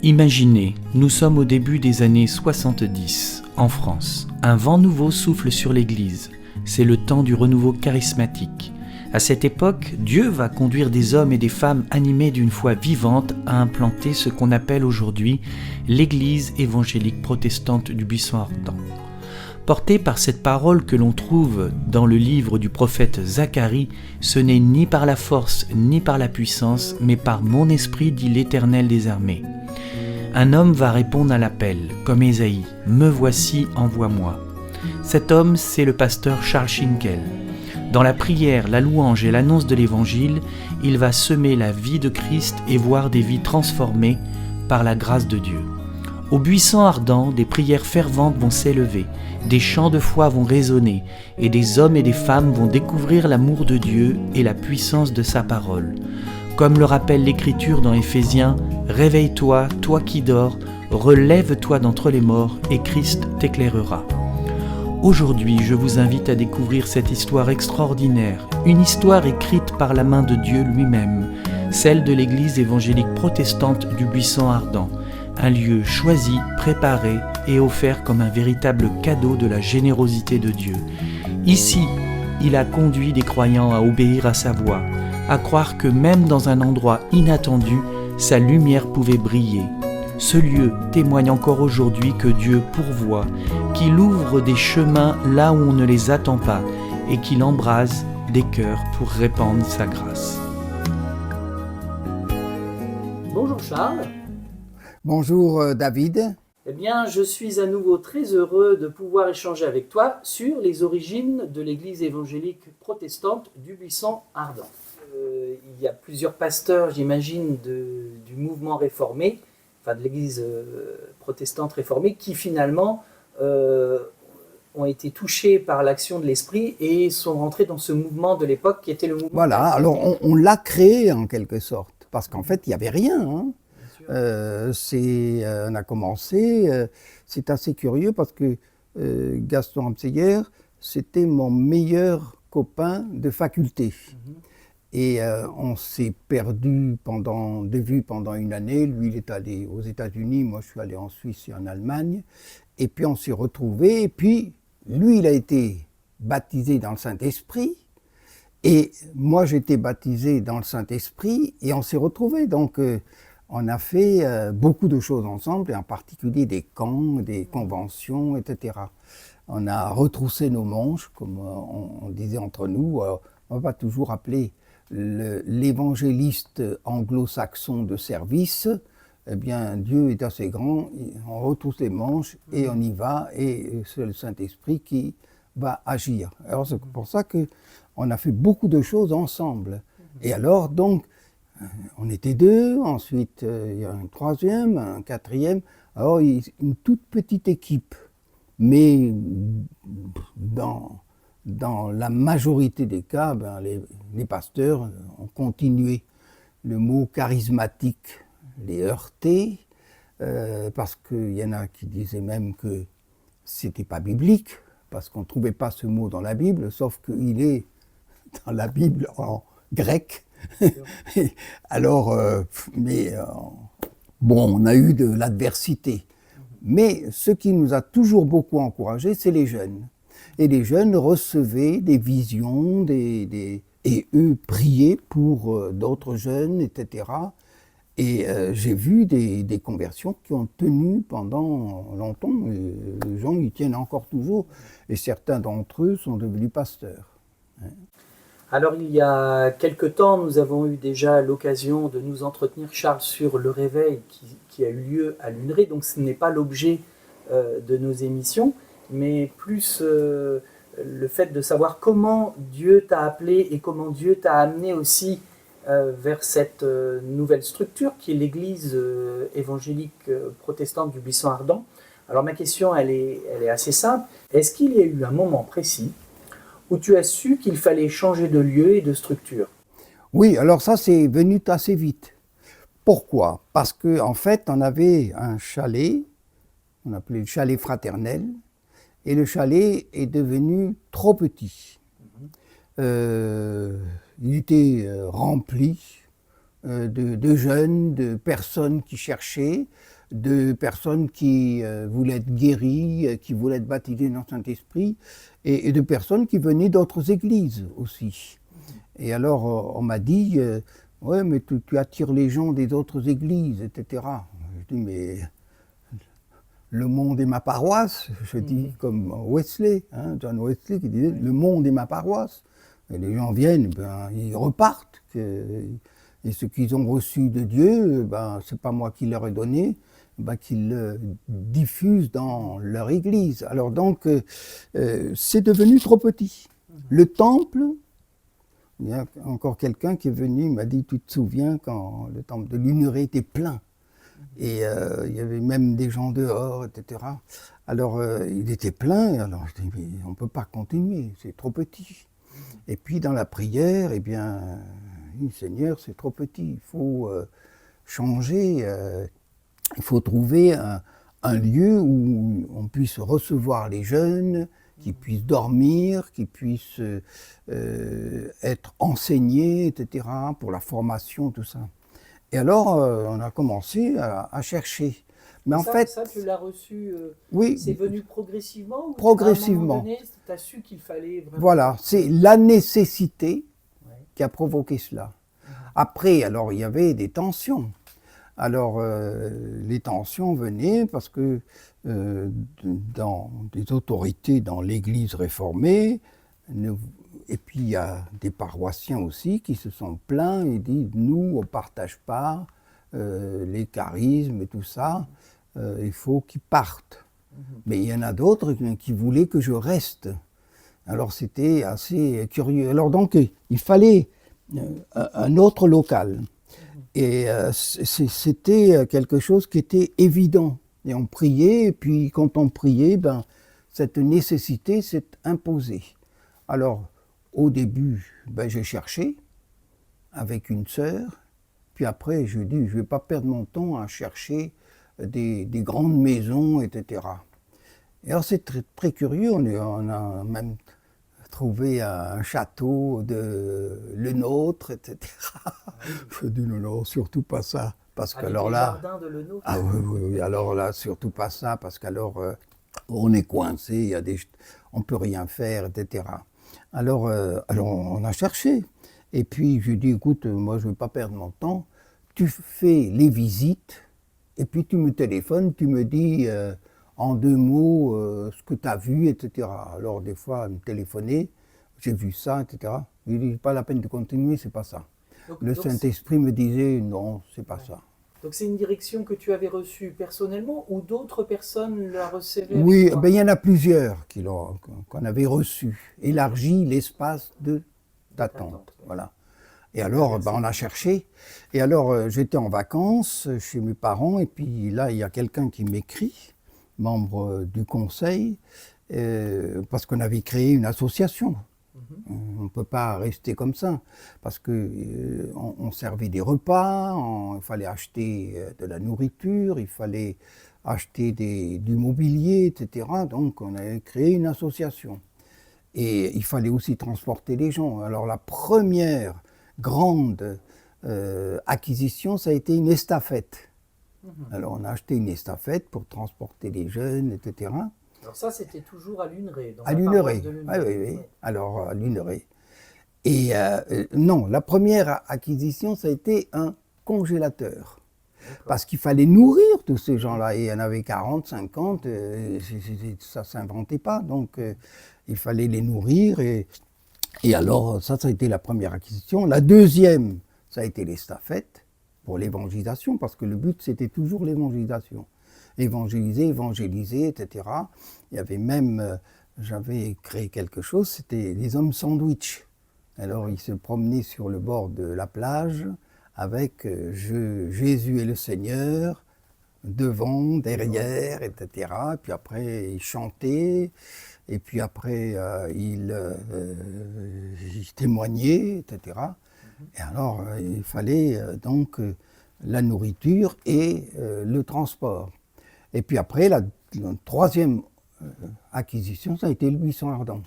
Imaginez, nous sommes au début des années 70, en France. Un vent nouveau souffle sur l'Église. C'est le temps du renouveau charismatique. À cette époque, Dieu va conduire des hommes et des femmes animés d'une foi vivante à implanter ce qu'on appelle aujourd'hui l'Église évangélique protestante du Buisson Ardent. Porté par cette parole que l'on trouve dans le livre du prophète Zacharie, ce n'est ni par la force ni par la puissance, mais par mon esprit, dit l'Éternel des armées. Un homme va répondre à l'appel, comme Ésaïe, « Me voici, envoie-moi ». Cet homme, c'est le pasteur Charles Schinkel. Dans la prière, la louange et l'annonce de l'Évangile, il va semer la vie de Christ et voir des vies transformées par la grâce de Dieu. Au buisson ardent, des prières ferventes vont s'élever, des chants de foi vont résonner, et des hommes et des femmes vont découvrir l'amour de Dieu et la puissance de sa parole. Comme le rappelle l'Écriture dans Éphésiens, « Réveille-toi, toi qui dors, relève-toi d'entre les morts, et Christ t'éclairera. » Aujourd'hui, je vous invite à découvrir cette histoire extraordinaire, une histoire écrite par la main de Dieu lui-même, celle de l'Église évangélique protestante du Buisson Ardent, un lieu choisi, préparé et offert comme un véritable cadeau de la générosité de Dieu. Ici, il a conduit des croyants à obéir à sa voix, à croire que même dans un endroit inattendu, sa lumière pouvait briller. Ce lieu témoigne encore aujourd'hui que Dieu pourvoit, qu'il ouvre des chemins là où on ne les attend pas et qu'il embrase des cœurs pour répandre sa grâce. Bonjour Charles. Bonjour David. Eh bien, je suis à nouveau très heureux de pouvoir échanger avec toi sur les origines de l'Église évangélique protestante du Buisson Ardent. Il y a plusieurs pasteurs, j'imagine, du mouvement réformé, enfin de l'Église protestante réformée, qui finalement ont été touchés par l'action de l'Esprit et sont rentrés dans ce mouvement de l'époque qui était le mouvement. Voilà, alors on l'a créé en quelque sorte, parce qu'en fait il n'y avait rien. On a commencé, c'est assez curieux parce que Gaston Amseyer, c'était mon meilleur copain de faculté. Et on s'est perdu de vue pendant une année. Lui, il est allé aux États-Unis, moi je suis allé en Suisse et en Allemagne. Et puis on s'est retrouvés. Et puis lui, il a été baptisé dans le Saint-Esprit. Et moi, j'étais baptisé dans le Saint-Esprit. Et on s'est retrouvés. Donc on a fait beaucoup de choses ensemble, et en particulier des camps, des conventions, etc. On a retroussé nos manches, comme on disait entre nous. On va pas toujours appeler l'évangéliste anglo-saxon de service. Eh bien, Dieu est assez grand, on retrousse les manches et on y va, et c'est le Saint-Esprit qui va agir. Alors c'est pour ça qu'on a fait beaucoup de choses ensemble. Et alors, donc, on était deux, ensuite il y a un troisième, un quatrième, alors une toute petite équipe. Mais dans la majorité des cas, les pasteurs ont continué. Le mot charismatique les heurtait, parce qu'il y en a qui disaient même que c'était pas biblique, parce qu'on ne trouvait pas ce mot dans la Bible, sauf qu'il est dans la Bible en grec. Alors, bon, on a eu de l'adversité. Mais ce qui nous a toujours beaucoup encouragés, c'est les jeunes. Et les jeunes recevaient des visions, et eux priaient pour d'autres jeunes, etc. Et j'ai vu des conversions qui ont tenu pendant longtemps. Et les gens y tiennent encore toujours. Et certains d'entre eux sont devenus pasteurs. Alors il y a quelque temps, nous avons eu déjà l'occasion de nous entretenir, Charles, sur le réveil qui a eu lieu à Luneray. Donc ce n'est pas l'objet de nos émissions, mais plus le fait de savoir comment Dieu t'a appelé et comment Dieu t'a amené aussi vers cette nouvelle structure qui est l'Église évangélique protestante du Buisson Ardent. Alors ma question, elle est assez simple. Est-ce qu'il y a eu un moment précis où tu as su qu'il fallait changer de lieu et de structure? Oui, alors ça, c'est venu assez vite. Pourquoi? Parce qu'en fait, on avait un chalet, on appelait le chalet fraternel, et le chalet est devenu trop petit. Il était rempli de jeunes, de personnes qui cherchaient. de personnes qui voulaient être guéries, qui voulaient être baptisées dans le Saint-Esprit, et de personnes qui venaient d'autres églises aussi. Et alors on m'a dit, ouais, mais tu attires les gens des autres églises, etc. Je dis, mais le monde est ma paroisse, je dis comme Wesley, hein, John Wesley qui disait, le monde est ma paroisse. Et les gens viennent, ben, ils repartent. Et ce qu'ils ont reçu de Dieu, ben, c'est pas moi qui leur ai donné, ben, qu'ils le diffusent dans leur église. Alors donc, c'est devenu trop petit. Le temple, il y a encore quelqu'un qui est venu, il m'a dit, tu te souviens quand le temple de Luneray était plein, et il y avait même des gens dehors, etc. Alors il était plein, alors je dis, mais on ne peut pas continuer, c'est trop petit. Et puis dans la prière, eh bien, Seigneur, c'est trop petit, il faut changer, il faut trouver un lieu où on puisse recevoir les jeunes, qui puissent dormir, qui puissent être enseignés, etc., pour la formation, tout ça. Et alors, on a commencé à chercher. Mais en fait, ça, tu l'as reçu, oui, c'est venu progressivement ou progressivement. À un moment donné, tu as su qu'il fallait vraiment... Voilà, c'est la nécessité qui a provoqué cela. Après, alors, il y avait des tensions. Alors, les tensions venaient parce que dans des autorités dans l'Église réformée, et puis il y a des paroissiens aussi qui se sont plaints et disent, nous, on ne partage pas les charismes et tout ça, il faut qu'ils partent. Mais il y en a d'autres qui voulaient que je reste. Alors c'était assez curieux. Alors donc, il fallait un autre local. Et c'était quelque chose qui était évident. Et on priait, et puis quand on priait, ben, cette nécessité s'est imposée. Alors, au début, ben, j'ai cherché avec une sœur, puis après, je dis, je ne vais pas perdre mon temps à chercher des grandes maisons, etc. Et alors, c'est très, très curieux, on a même trouvé un château de Le Nôtre, etc. Je dis non, surtout pas ça. Parce avec qu'alors les là, jardins de Le Nôtre. ah oui, alors là, surtout pas ça, parce qu'alors on est coincé, on peut rien faire, etc. Alors on a cherché. Et puis je dis, écoute, moi je ne veux pas perdre mon temps. Tu fais les visites, et puis tu me téléphones, tu me dis en 2 mots ce que tu as vu, etc. Alors des fois, elle me téléphonait, j'ai vu ça, etc. Je dis, pas la peine de continuer, c'est pas ça. Le Saint-Esprit me disait, non, c'est pas ça. Donc c'est une direction que tu avais reçue personnellement ou d'autres personnes la recevaient? Oui, ben, il y en a plusieurs qu'on avait reçus. Élargi l'espace d'attente. Voilà. Et alors, ben, on a cherché. Et alors, j'étais en vacances chez mes parents. Et puis là, il y a quelqu'un qui m'écrit, membre du conseil, parce qu'on avait créé une association. On ne peut pas rester comme ça, parce qu'on servait des repas, il fallait acheter de la nourriture, il fallait acheter du mobilier, etc. Donc on a créé une association. Et il fallait aussi transporter les gens. Alors la première grande acquisition, ça a été une estafette. Alors on a acheté une estafette pour transporter les jeunes, etc. Alors ça, c'était toujours à Luneray. À Luneray, oui. Alors à Luneray. Et non, la première acquisition, ça a été un congélateur. Parce qu'il fallait nourrir tous ces gens-là. Et il y en avait 40, 50, ça ne s'inventait pas. Donc il fallait les nourrir. Et alors, ça a été la première acquisition. La deuxième, ça a été l'estafette pour l'évangélisation, parce que le but, c'était toujours l'évangélisation. Évangéliser, etc. Il y avait même, j'avais créé quelque chose, c'était les hommes sandwich. Alors ils se promenaient sur le bord de la plage avec Jésus est le Seigneur, devant, derrière, etc. Puis après ils chantaient, et puis après ils témoignaient, etc. Et alors il fallait donc la nourriture et le transport. Et puis après, la troisième acquisition, ça a été le buisson ardent.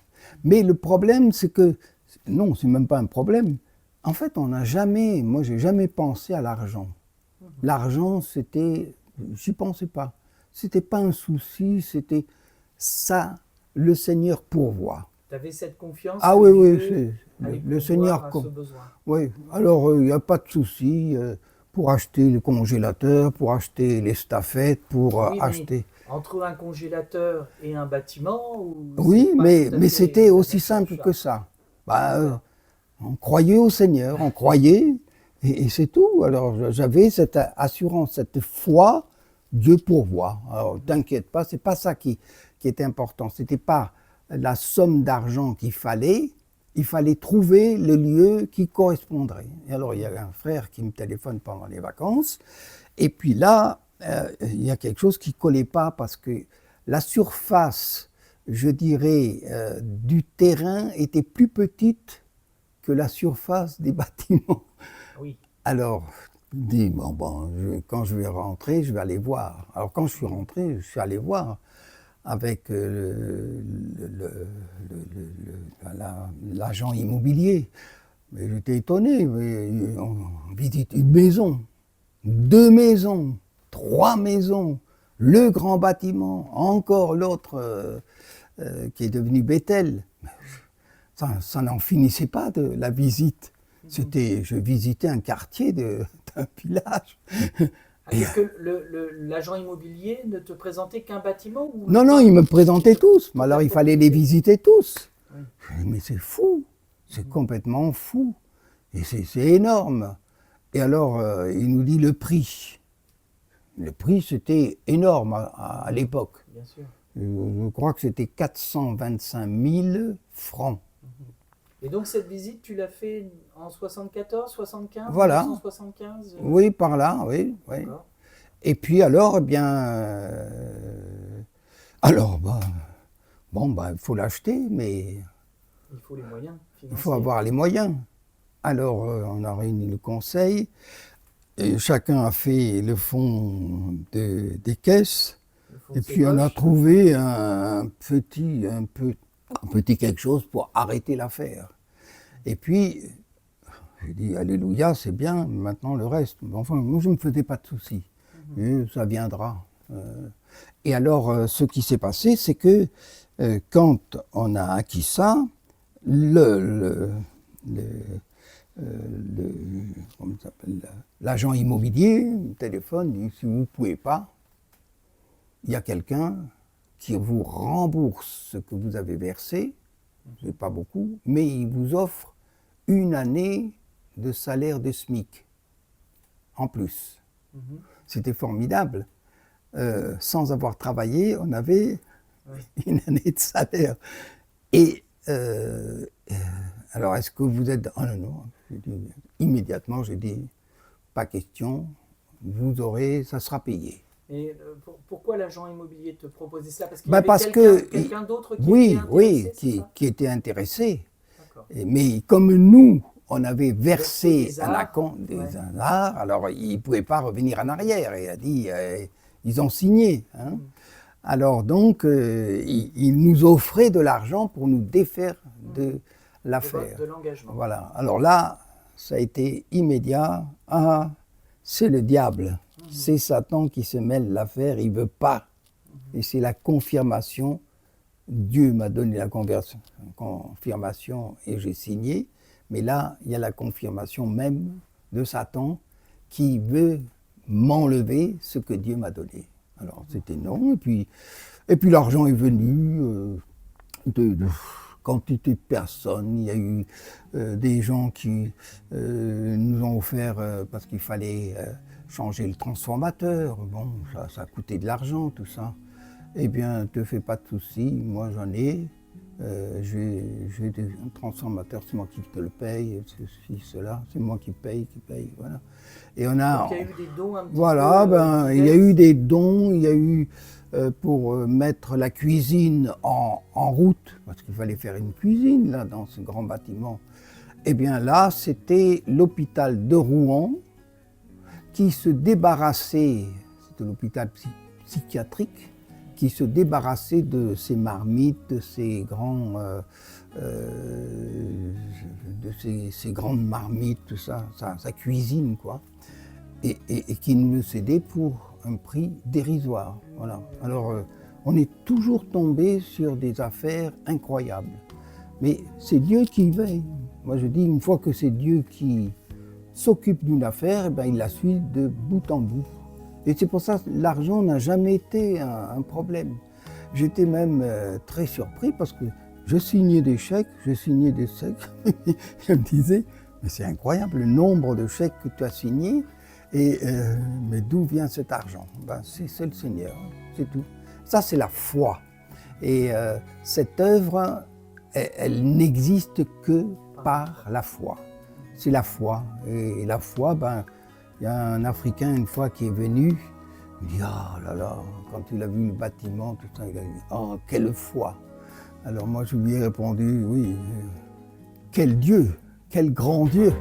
Mais le problème, c'est que, non, c'est même pas un problème. En fait, moi, j'ai jamais pensé à l'argent. L'argent, c'était j'y pensais pas. C'était pas un souci, c'était ça, le Seigneur pourvoit. Tu avais cette confiance Ah que oui, oui, Dieu allait le pourvoir Seigneur. à ce besoin. Oui, alors il n'y a pas de souci pour acheter le congélateur, pour acheter les staffettes, pour Oui, mais acheter. entre un congélateur et un bâtiment, ou Oui, c'est pas mais, tout à mais fait c'était la aussi même simple chose, que ça. ça. Bah, D'accord. on croyait au Seigneur, on croyait, et c'est tout. Alors j'avais cette assurance, cette foi, Dieu pourvoit. Alors t'inquiète pas, c'est pas ça qui était important. C'était pas la somme d'argent il fallait trouver le lieu qui correspondrait. Et alors il y avait un frère qui me téléphone pendant les vacances, et puis là, il y a quelque chose qui collait pas parce que la surface, je dirais, du terrain était plus petite que la surface des bâtiments. Oui. Alors, je me dis, quand je vais rentrer, je vais aller voir. Alors, quand je suis rentré, je suis allé voir avec l'agent immobilier. Mais j'étais étonné, mais on visite une maison, 2 maisons, 3 maisons, le grand bâtiment, encore l'autre qui est devenu Bethel. Ça n'en finissait pas de la visite. Je visitais un quartier d'un village. Est-ce que l'agent immobilier ne te présentait qu'un bâtiment ou Non, ils me présentaient tous. Mais alors, il la fallait les visiter tous. Oui. Je dis, mais c'est fou, c'est complètement fou. Et c'est énorme. Et alors, il nous dit le prix. Le prix, c'était énorme à l'époque. Bien sûr. Je crois que c'était 425 000 francs. Et donc cette visite, tu l'as fait en 74, 75, Voilà. 1975 Oui, par là, oui. D'accord. Et puis alors, eh bien, alors, il faut l'acheter, mais Il faut les moyens il financiers. faut avoir les moyens. Alors, on a réuni le conseil, et chacun a fait le fond des caisses, Le fond et de ses puis on a poches. trouvé un petit quelque chose pour arrêter l'affaire. Et puis, j'ai dit, Alléluia, c'est bien, maintenant le reste. Mais enfin, moi, je ne me faisais pas de soucis. Et ça viendra. Et alors, ce qui s'est passé, c'est que quand on a acquis ça, comment ça s'appelle, l'agent immobilier me téléphone, dit, si vous ne pouvez pas, il y a quelqu'un qui vous rembourse ce que vous avez versé, c'est pas beaucoup, mais il vous offre 1 année de salaire de SMIC en plus. Mhm. C'était formidable. Sans avoir travaillé, on avait 1 année de salaire. Et alors, est-ce que vous êtes... Ah non. Immédiatement, j'ai dit, pas question, ça sera payé. Et pourquoi l'agent immobilier te proposait ça? Parce qu'il y avait Parce que, quelqu'un d'autre qui était intéressé, c'est ça? qui était intéressé. D'accord. Mais comme nous, on avait versé des un arts, acompte des ouais. arts, alors il ne pouvait pas revenir en arrière. Il a dit, ils ont signé. Hein. Alors donc, il nous offrait de l'argent pour nous défaire de l'affaire. De l'engagement. Voilà. Alors là, ça a été immédiat. Ah, c'est le diable. C'est Satan qui se mêle l'affaire, il ne veut pas. Et c'est la confirmation. Dieu m'a donné la confirmation et j'ai signé. Mais là, il y a la confirmation même de Satan qui veut m'enlever ce que Dieu m'a donné. Alors c'était non. Et puis l'argent est venu de quantité de personnes. Il y a eu des gens qui nous ont offert parce qu'il fallait changer le transformateur. Bon, ça a coûté de l'argent, tout ça. Eh bien, ne te fais pas de soucis, moi j'en ai. J'ai des transformateurs, c'est moi qui te le paye, ceci, cela, c'est moi qui paye, voilà. Et on a. Donc il y a eu des dons un petit voilà, peu. Il y a eu des dons, il y a eu pour mettre la cuisine en route, parce qu'il fallait faire une cuisine là dans ce grand bâtiment. Eh bien là, c'était l'hôpital de Rouen qui se débarrassait, c'était l'hôpital psychiatrique, qui se débarrassait de ces marmites, de ces ces grandes marmites, tout ça, sa cuisine, quoi, et qui nous le cédait pour un prix dérisoire. Voilà. Alors, on est toujours tombé sur des affaires incroyables. Mais c'est Dieu qui y veille. Moi, je dis, une fois que c'est Dieu qui s'occupe d'une affaire, eh bien, il la suit de bout en bout. Et c'est pour ça que l'argent n'a jamais été un problème. J'étais même très surpris parce que je signais des chèques. Je me disais, mais c'est incroyable le nombre de chèques que tu as signés. Mais d'où vient cet argent? Ben, c'est le Seigneur, c'est tout. Ça, c'est la foi. Et cette œuvre, elle n'existe que par la foi. C'est la foi. Et la foi, ben, il y a un Africain une fois qui est venu, il dit, ah là là, quand il a vu le bâtiment, tout ça, il a dit, oh, quelle foi. Alors moi, je lui ai répondu, oui, quel Dieu, quel grand Dieu.